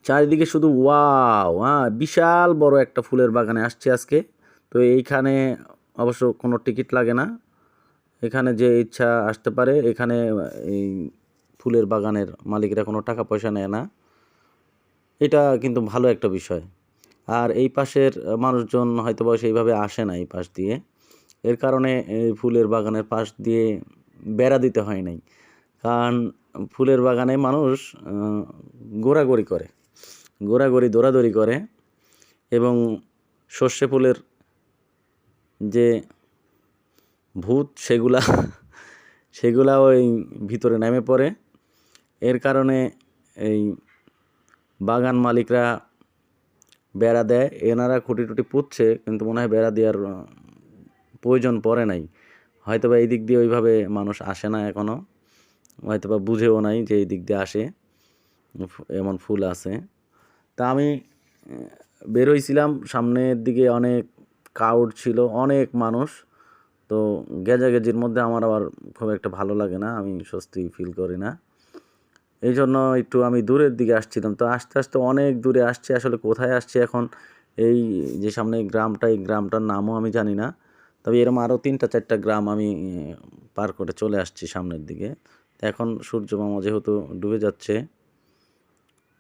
চারিদিকে শুধু ওয়াও! বিশাল বড় একটা ফুলের বাগানে আসছি আজকে। তো এইখানে অবশ্য কোনো টিকিট লাগে না। এখানে যে ইচ্ছা আসতে পারে। এখানে এই ফুলের বাগানের মালিকরা কোনো টাকা পয়সা নেয় না। এটা কিন্তু ভালো একটা বিষয়। আর এই পাশের মানুষজন হয়তোবা সেইভাবে আসে না এই পাশ দিয়ে। এর কারণে এই ফুলের বাগানের পাশ দিয়ে বেড়া দিতে হয় নাই। কারণ ফুলের বাগানে মানুষ ঘোরাঘুরি করে। ঘোরাঘুরি দৌড়াদৌড়ি করে এবং সর্ষে ফুলের যে ভূত সেগুলা ওই ভিতরে নেমে পড়ে। এর কারণে এই বাগান মালিকরা বেড়া দেয়। এনারা খুঁটি-টুটি পুঁতছে কিন্তু মনে হয় বেড়া দেওয়ার প্রয়োজন পড়ে নাই। হয়তোবা এই দিক দিয়ে ওইভাবে মানুষ আসে না এখনও। হয়তোবা বুঝেও নাই যে এই দিক দিয়ে আসে, এমন ফুল আছে। তা আমি বের হইছিলাম, সামনের দিকে অনেক ক্রাউড ছিল, অনেক মানুষ। তো গেজাগেজির মধ্যে আমার আবার খুব একটা ভালো লাগে না, আমি স্বস্তি ফিল করি না। এই জন্য একটু আমি দূরের দিকে আসছিলাম। তো আস্তে আস্তে অনেক দূরে আসছি, আসলে কোথায় আসছি এখন, এই যে সামনে গ্রামটা, এই গ্রামটার নামও আমি জানি না। তবে এরকম আরও ৩টা-৪টা গ্রাম আমি পার করে চলে আসছি সামনের দিকে। এখন সূর্য মামা যেহেতু ডুবে যাচ্ছে,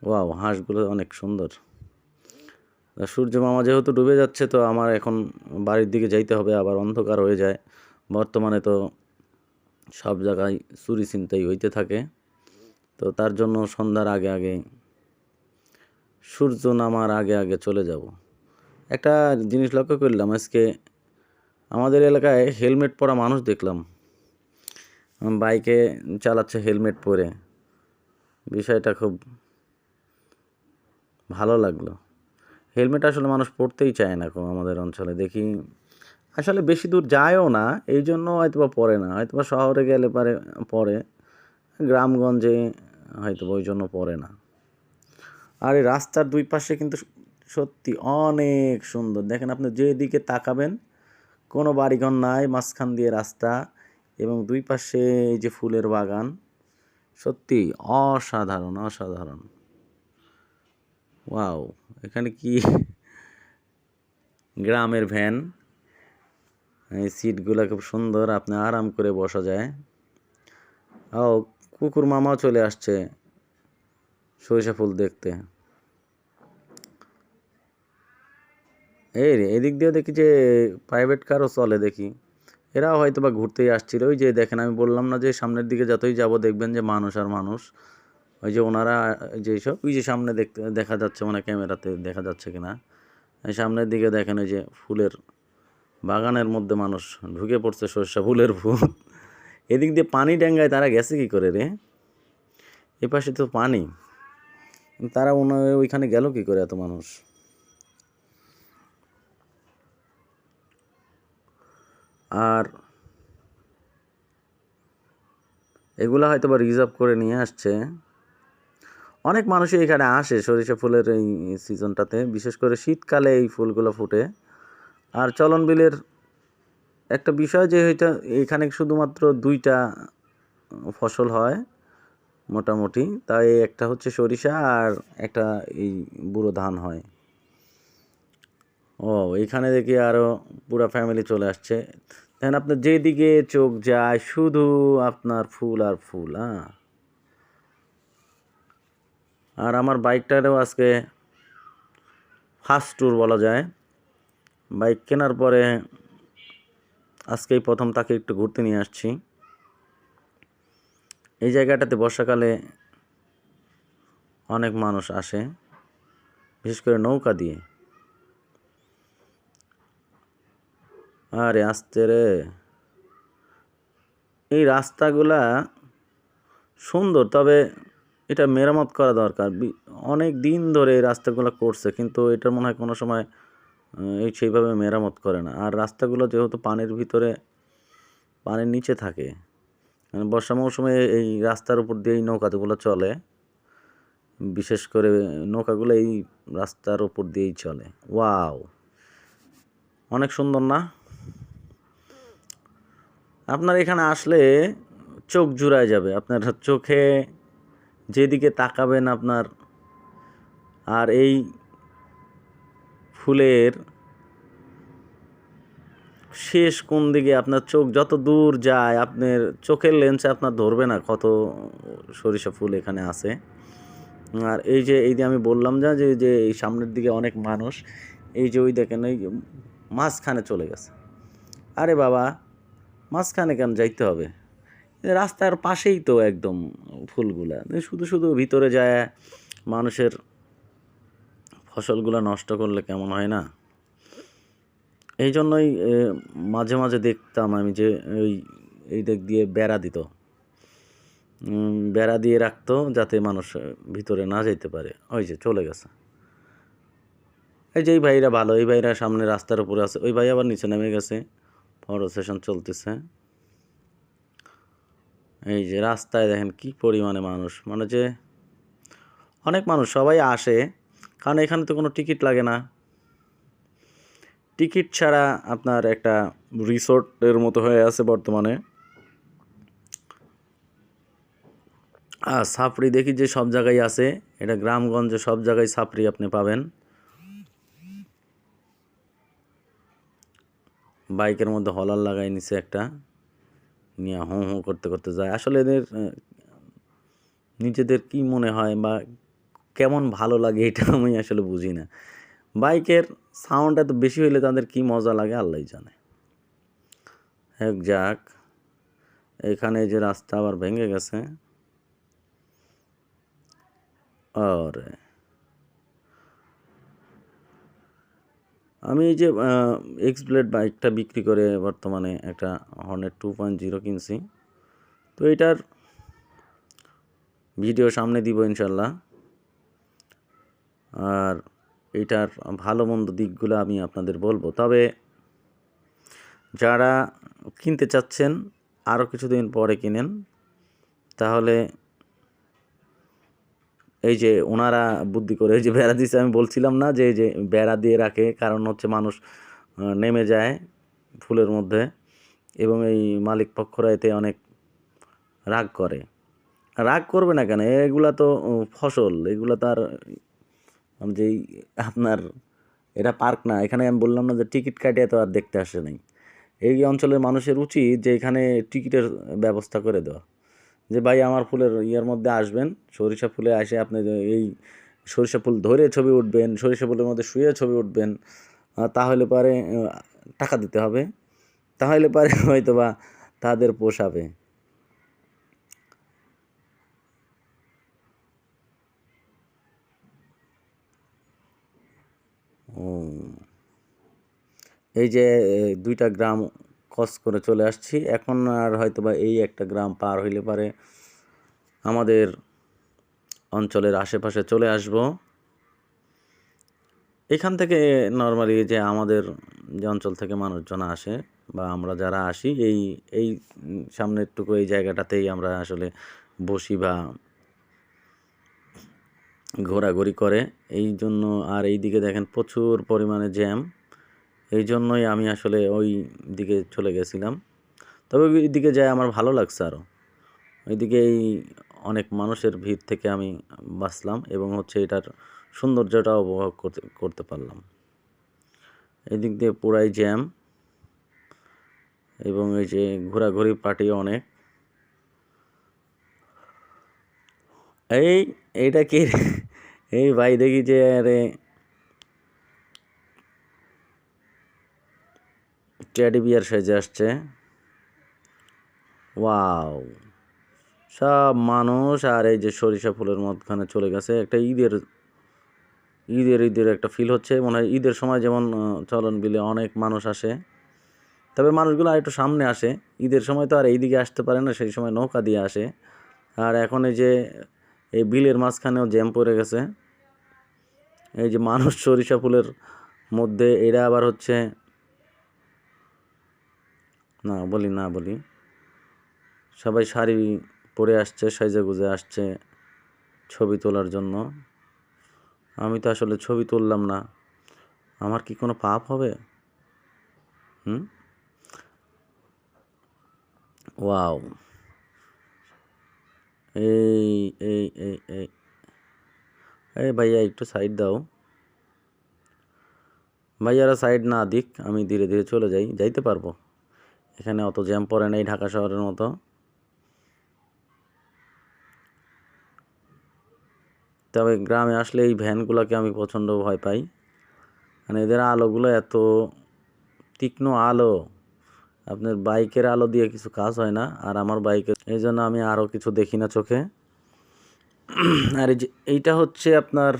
ওয়াও, হাঁসগুলো অনেক সুন্দর। সূর্য মামা যেহেতু ডুবে যাচ্ছে তো আমার এখন বাড়ির দিকে যাইতে হবে, আবার অন্ধকার হয়ে যায়। বর্তমানে তো সব জায়গায় চুরি ছিনতাই হইতে থাকে। তো তার জন্য সন্ধ্যার আগে আগে, সূর্য নামার আগে আগে চলে যাব। একটা জিনিস লক্ষ্য করলাম, আজকে আমাদের এলাকায় হেলমেট পরা মানুষ দেখলাম। বাইকে চালাচ্ছে হেলমেট পরে, বিষয়টা খুব ভালো লাগলো। হেলমেট আসলে মানুষ পরতেই চায় না আমাদের অঞ্চলে দেখি। আসলে বেশি দূর যায়ও না, এই জন্য হয়তোবা পরে না। হয়তোবা শহরে গেলে পরে, গ্রামগঞ্জে হয়তো ওই জন্য পরে না। আর এই রাস্তার দুই পাশে কিন্তু সত্যি অনেক সুন্দর। দেখেন, আপনি যেদিকে তাকাবেন কোনো বাড়িঘর নাই, মাঝখান দিয়ে রাস্তা এবং দুই পাশে এই যে ফুলের বাগান, সত্যি অসাধারণ অসাধারণ। ওয়াও! এখানে কি গ্রামের ভ্যান, এই সিটগুলো খুব সুন্দর, আপনি আরাম করে বসা যায়। ও, কুকুর মামাও চলে আসছে সরিষা ফুল দেখতে। এই রে, এদিক দিয়ে দেখি যে প্রাইভেট কারও চলে দেখি। এরাও হয়তো বা ঘুরতেই আসছিল। ওই যে দেখেন, আমি বললাম না যে সামনের দিকে যতই যাব দেখবেন যে মানুষ আর মানুষ। ওই যে ওনারা যেসব, ওই যে সামনে দেখা যাচ্ছে, মানে ক্যামেরাতে দেখা যাচ্ছে কিনা, সামনের দিকে দেখেন ওই যে ফুলের বাগানের মধ্যে মানুষ ঢুকে পড়ছে, সর্ষা ফুলের ফুল। এদিক দিয়ে পানি ডেঙ্গায় তারা গেছে কি করে রে? এ পাশে তো পানি, তারা ওইখানে গেল কি করে এত মানুষ? আর এগুলো হয়তো বা রিজার্ভ করে নিয়ে আসছে। অনেক মানুষই এখানে আসে সরিষা ফুলের এই সিজনটাতে, বিশেষ করে শীতকালে এই ফুলগুলো ফুটে। আর চলন বিলের একটা বিষয় যে এখানে শুধুমাত্র 2টা ফসল হয় মোটামুটি, তাই একটা হচ্ছে সরিষা আর একটা এই বুড়ো ধান হয়। ও, এইখানে দেখি আরও পুরা ফ্যামিলি চলে আসছে। দেখেন, আপনার যেদিকে চোখ যায় শুধু আপনার ফুল আর ফুল। আর আমার বাইকটারও আজকে ফার্স্ট ট্যুর বলা যায়। বাইক কেনার পরে আজকেই প্রথম তাকে একটু ঘুরতে নিয়ে আসছি। এই জায়গাটাতে বর্ষাকালে অনেক মানুষ আসে, বিশেষ করে নৌকা দিয়ে। আরে আসতে রে, এই রাস্তাগুলা সুন্দর, তবে এটা মেরামত করা দরকার। অনেক দিন ধরে এই রাস্তাগুলো করছে, কিন্তু এটার মনে হয় কোনো সময় সেইভাবে মেরামত করে না। আর রাস্তাগুলো যেহেতু পানির ভিতরে, পানির নিচে থাকে, মানে বর্ষা মৌসুমে এই রাস্তার উপর দিয়ে এই নৌকাগুলো চলে, বিশেষ করে নৌকাগুলো এই রাস্তার উপর দিয়েই চলে। ওয়াও, অনেক সুন্দর না? আপনার এখানে আসলে চোখ জুড়ায় যাবে। আপনার চোখে যেদিকে তাকাবেন আপনার আর এই ফুলের শেষ কোন দিকে আপনার চোখ যত দূর যায় আপনার চোখের লেন্সে আপনার ধরবে না কত সরিষা ফুল এখানে আছে। আর এই যে আমি বললাম যে এই সামনের দিকে অনেক মানুষ, এই যে ওই দেখেন এই মাঝখানে চলে গেছে। আরে বাবা, মাঝখানে কেন যাইতে হবে? রাস্তার পাশেই তো একদম ফুলগুলা, শুধু শুধু ভিতরে যায় মানুষের ফসলগুলো নষ্ট করলে কেমন হয় না? এই জন্যই মাঝে মাঝে দেখতাম আমি যে এই দিক দিয়ে বেড়া দিত, বেড়া দিয়ে রাখতো যাতে মানুষ ভিতরে না যেতে পারে। ওই যে চলে গেছে। এই যে এই ভাইরা ভালো, এই ভাইরা সামনে রাস্তার উপরে আছে, ওই ভাই আবার নিচে নেমে গেছে, ফটো সেশন চলতেছে। এই যে রাস্তায় দেখেন কি পরিমাণে মানুষ, মানে যে অনেক মানুষ, সবাই আসে, কারণ এখানে তো কোনো টিকিট লাগে না। টিকিট ছাড়া আপনার একটা রিসোর্টের মতো হয়ে আছে বর্তমানে। সাপড়ি দেখি যে সব জায়গায় আছে, এটা গ্রামগঞ্জে সব জায়গায় সাপড়ি আপনি পাবেন। বাইকের মধ্যে হলার লাগাই নিছে একটা, নিয়ে হোঁ হোঁ করতে করতে যায়। আসলে এদের নিজেদের কি মনে হয় বা কেমন ভালো লাগে এটা আমি আসলে বুঝি না। বাইকের সাউন্ড এত বেশি হইলে তাদের কি মজা লাগে আল্লাহই জানে। এক যাক, এখানে যে রাস্তা আবার ভেঙে গেছে। আর আমি এই যে এক্স ব্লেড বাইকটা বিক্রি করে বর্তমানে একটা হর্নেট 2.0 কিনছি। তো এটার ভিডিও সামনে দিব ইনশাল্লাহ। আর এটার ভালো মন্দ দিকগুলো আমি আপনাদের বলবো। তবে যারা কিনতে চাচ্ছেন আরও কিছুদিন পরে কিনেন, তাহলে এই যে ওনারা বুদ্ধি করে এই যে বেড়া দিয়েছে, আমি বলছিলাম না যে এই যে বেড়া দিয়ে রাখে, কারণ হচ্ছে মানুষ নেমে যায় ফুলের মধ্যে, এবং এই মালিক পক্ষরা এতে অনেক রাগ করে। রাগ করবে না কেন, এগুলা তো ফসল, এগুলা তার যেই আপনার, এটা পার্ক না, এখানে আমি বললাম না যে টিকিট কাটিয়ে তো আর দেখতে আসে নাই। এই অঞ্চলের মানুষের উচিত যে এখানে টিকিটের ব্যবস্থা করে দেওয়া, যে ভাই আমার ফুলের ইয়ের মধ্যে আসবেন, সরিষা ফুলে আসে আপনি এই সরিষা ফুল ধরে ছবি উঠবেন, সরিষা ফুলের মধ্যে শুয়ে ছবি উঠবেন, তাহলে পরে টাকা দিতে হবে, তাহলে পরে হয়তো বা তাদের পোষাবে। এই যে দুইটা গ্রাম ক্রস করে চলে আসছি এখন, আর হয়তো বা এই একটা গ্রাম পার হইলে পারে আমাদের অঞ্চলের আশেপাশে চলে আসব। এখান থেকে নর্মালি যে আমাদের যে অঞ্চল থেকে মানুষজন আসে বা আমরা যারা আসি, এই সামনেরটুকু এই জায়গাটাতেই আমরা আসলে বসি বা ঘোরাঘুরি করে এই জন্য। আর এই দিকে দেখেন প্রচুর পরিমাণে জ্যাম, এই জন্যই আমি আসলে ওই দিকে চলে গেছিলাম। তবে ওই দিকে যাই আমার ভালো লাগছে আরও, ওইদিকে এই অনেক মানুষের ভিড় থেকে আমি বাঁচলাম এবং হচ্ছে এটার সৌন্দর্যটা উপভোগ করতে পারলাম। এদিক দিয়ে পুরাই জ্যাম, এবং এই যে ঘোরাঘুরি পার্টি অনেক। এইটা কি এই ভাই দেখি যে আরে টেডি বিয়ার সেজে আসছে। ওয়াও, সব মানুষ, আর এই যে সরিষা ফুলের মধ্যখানে চলে গেছে। একটা ঈদের একটা ফিল হচ্ছে, মনে হয় ঈদের সময় যেমন চলন বিলে অনেক মানুষ আসে, তবে মানুষগুলো আর একটু সামনে আসে। ঈদের সময় তো আর এইদিকে আসতে পারে না, সেই সময় নৌকা দিয়ে আসে। আর এখন এই যে এই বিলের মাঝখানেও জ্যাম পড়ে গেছে, এই যে মানুষ সরিষা ফুলের মধ্যে। এরা আবার হচ্ছে, না বলি, সবাই শাড়ি পরে আসছে, সাইজে গুজে আসছে ছবি তোলার জন্য। আমি তো আসলে ছবি তুললাম না, আমার কি কোনো পাপ হবে? ওয়াও, এই এই এই এই এই ভাইয়া একটু সাইড দাও, ভাইয়ারা সাইড না দিক, আমি ধীরে ধীরে চলে যাইতে পারবো। এখানে অত জ্যাম পড়ে নাই ঢাকা শহরের মতো। তবে গ্রামে আসলে এই ভ্যানগুলোকে আমি প্রচণ্ড ভয় পাই, মানে এদের আলোগুলো এত তীক্ষ্ণ আলো, আপনার বাইকের আলো দিয়ে কিছু কাজ হয় না। আর আমার বাইকের, এই জন্য আমি আরও কিছু দেখি না চোখে। আর এইটা হচ্ছে আপনার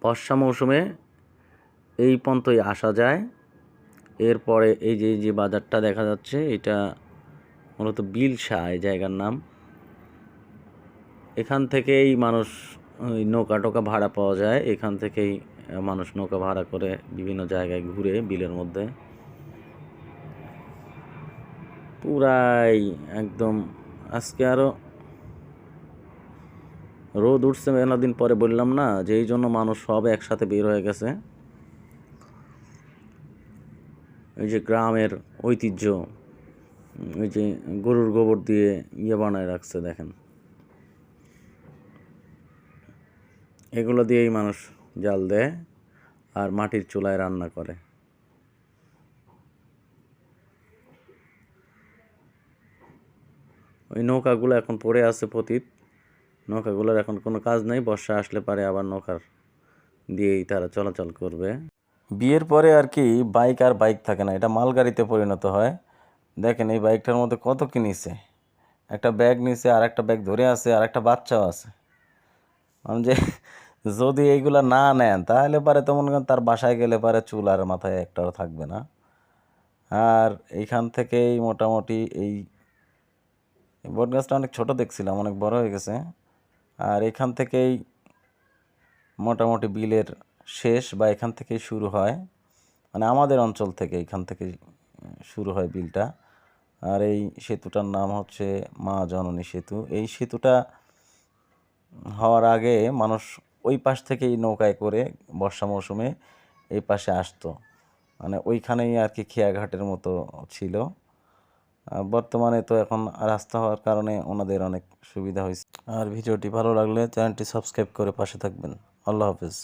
বর্ষা মৌসুমে এই পর্যন্তই আসা যায়। এরপরে এই যে বাজারটা দেখা যাচ্ছে, এটা মূলত বিলসা এই জায়গার নাম। এখান থেকেই মানুষ ওই নৌকা টোকা ভাড়া পাওয়া যায়, এখান থেকেই মানুষ নৌকা ভাড়া করে বিভিন্ন জায়গায় ঘুরে বিলের মধ্যে। পুরাই একদম, আজকে আরও রোদ উঠছে মেলাদিন পরে, বললাম না যে এই জন্য মানুষ সব একসাথে বের হয়ে গেছে। ওই যে গ্রামের ঐতিহ্য, ওই যে গরুর গোবর দিয়ে বানায় রাখছে দেখেন, এগুলো দিয়েই মানুষ জাল দেয় আর মাটির চুলায় রান্না করে। ওই নৌকাগুলো এখন পড়ে আছে পতিত, নৌকাগুলোর এখন কোনো কাজ নেই, বর্ষা আসলে পারে আবার নৌকার দিয়েই তারা চলাচল করবে। বিয়ের পরে আর কি বাইক আর বাইক থাকে না, এটা মালগাড়িতে পরিণত হয়। দেখেন এই বাইকটার মধ্যে কত কি নিছে, একটা ব্যাগ নিছে, আর একটা ব্যাগ ধরে আছে, আর একটা বাচ্চাও আছে। মানে যে যদি এইগুলা না নেন তাহলে পারে তো মনে করেন তার বাসায় গেলে পারে চুল আর মাথায় একটাও থাকবে না। আর এইখান থেকেই মোটামুটি এই বটগাছটা অনেক ছোট দেখছিলাম, অনেক বড় হয়ে গেছে। আর এখান থেকেই মোটামুটি বিলের শেষ, বা এখান থেকেই শুরু হয়, মানে আমাদের অঞ্চল থেকে এখান থেকে শুরু হয় বিলটা। আর এই সেতুটার নাম হচ্ছে মা জননী সেতু। এই সেতুটা হওয়ার আগে মানুষ ওই পাশ থেকেই নৌকায় করে বর্ষা মৌসুমে এই পাশে আসতো, মানে ওইখানেই আর কি খেয়াঘাটের মতো ছিল। বর্তমানে তো এখন রাস্তা হওয়ার কারণে ওনাদের অনেক সুবিধা হয়েছে। আর ভিডিওটি ভালো লাগলে চ্যানেলটি সাবস্ক্রাইব করে পাশে থাকবেন। আল্লাহ হাফেজ।